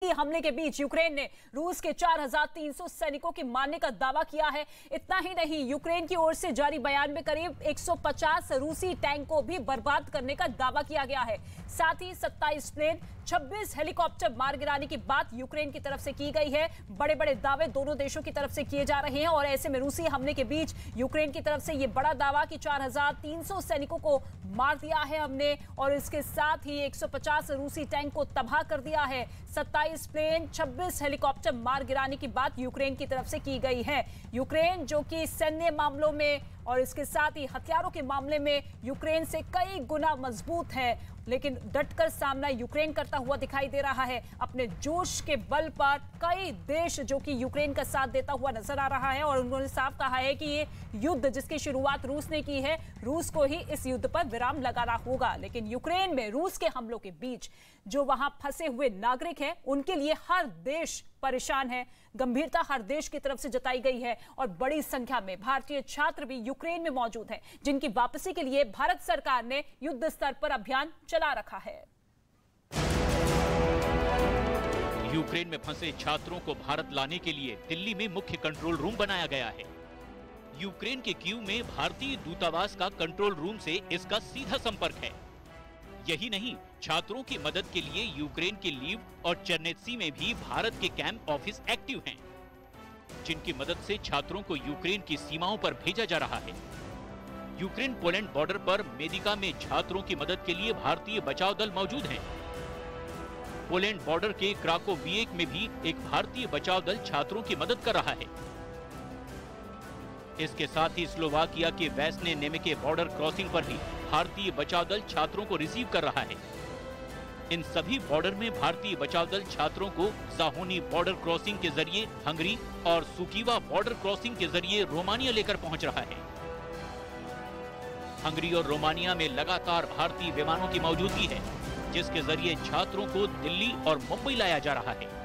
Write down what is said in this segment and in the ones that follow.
हमले के बीच यूक्रेन ने रूस के 4,300 सैनिकों के मारने का दावा किया है। इतना ही नहीं, यूक्रेन की ओर से जारी बयान में करीब 150 रूसी टैंक को भी बर्बाद करने का दावा किया गया है। साथ ही 27 प्लेन, 26 हेलीकॉप्टर मार गिराने की बात यूक्रेन की तरफ से की गई है। बड़े बड़े दावे दोनों देशों की तरफ से किए जा रहे हैं और ऐसे में रूसी हमले के बीच यूक्रेन की तरफ से यह बड़ा दावा कि 4,300 सैनिकों को मार दिया है हमने और इसके साथ ही 150 रूसी टैंक को तबाह कर दिया है। 27 प्लेन, 26 हेलीकॉप्टर मार गिराने की बात यूक्रेन की तरफ से की गई है। यूक्रेन जो कि सैन्य मामलों में और इसके साथ ही हथियारों के मामले में यूक्रेन से कई गुना मजबूत है, लेकिन डटकर सामना यूक्रेन करता हुआ दिखाई दे रहा है। अपने जोश के बल पर कई देश जो कि यूक्रेन का साथ देता हुआ नजर आ रहा है और उन्होंने साफ कहा है कि ये युद्ध जिसकी शुरुआत रूस ने की है, रूस को ही इस युद्ध पर विराम लगाना होगा। लेकिन यूक्रेन में रूस के हमलों के बीच जो वहां फंसे हुए नागरिक हैं, उनके लिए हर देश परेशान है। गंभीरता हर देश की तरफ से जताई गई है और बड़ी संख्या में भारतीय छात्र भी यूक्रेन में मौजूद हैं, जिनकी वापसी के लिए भारत सरकार ने युद्ध स्तर पर अभियान चला रखा है। यूक्रेन में फंसे छात्रों को भारत लाने के लिए दिल्ली में मुख्य कंट्रोल रूम बनाया गया है। यूक्रेन के कीव में भारतीय दूतावास का कंट्रोल रूम से इसका सीधा संपर्क है। यही नहीं, छात्रों की मदद के लिए यूक्रेन के लीव और चेरनेत्सी में भी भारत के कैंप ऑफिस एक्टिव हैं, जिनकी मदद से छात्रों को यूक्रेन की सीमाओं पर भेजा जा रहा है। यूक्रेन पोलैंड बॉर्डर पर मेदिका में छात्रों की मदद के लिए भारतीय बचाव दल मौजूद हैं। पोलैंड बॉर्डर के क्राकोविएक में भी एक भारतीय बचाव दल छात्रों की मदद कर रहा है। इसके साथ ही स्लोवाकिया के वेस्ने नेमेके बॉर्डर क्रॉसिंग पर भी भारतीय बचाव दल छात्रों को रिसीव कर रहा है। इन सभी बॉर्डर में भारतीय बचाव दल छात्रों को साहोनी बॉर्डर क्रॉसिंग के जरिए हंगरी और सुकीवा बॉर्डर क्रॉसिंग के जरिए रोमानिया लेकर पहुंच रहा है। हंगरी और रोमानिया में लगातार भारतीय विमानों की मौजूदगी है, जिसके जरिए छात्रों को दिल्ली और मुंबई लाया जा रहा है।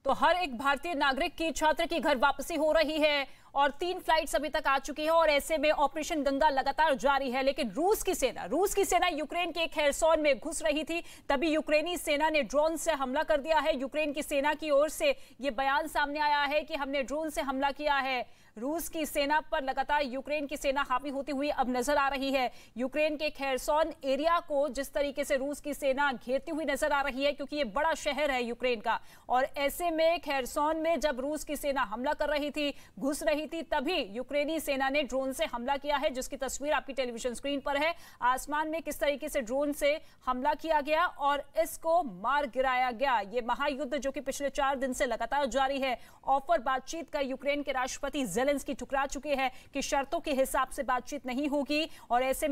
तो हर एक भारतीय नागरिक की छात्र की घर वापसी हो रही है और 3 फ्लाइट्स अभी तक आ चुकी है और ऐसे में ऑपरेशन गंगा लगातार जारी है। लेकिन रूस की सेना यूक्रेन के खेरसोन में घुस रही थी, तभी यूक्रेनी सेना ने ड्रोन से हमला कर दिया है। यूक्रेन की सेना की ओर से यह बयान सामने आया है कि हमने ड्रोन से हमला किया है। रूस की सेना पर लगातार यूक्रेन की सेना हावी होती हुई अब नजर आ रही है। यूक्रेन के खेरसोन एरिया को जिस तरीके से रूस की सेना घेरती हुई नजर आ रही है, क्योंकि ये बड़ा शहर है यूक्रेन का, और ऐसे में खेरसोन में जब रूस की सेना हमला कर रही थी, घुस रही थी, तभी यूक्रेनी सेना ने ड्रोन से हमला किया है, जिसकी तस्वीर आपकी टेलीविजन स्क्रीन पर है। आसमान में किस तरीके से ड्रोन से हमला किया गया और इसको मार गिराया गया। ये महायुद्ध जो कि पिछले 4 दिन से लगातार जारी है। ऑफर बातचीत का यूक्रेन के राष्ट्रपति ज़ेलेंस्की ठुकरा चुके हैं कि शर्तों के हिसाब से बातचीत नहीं होगी और ऐसे में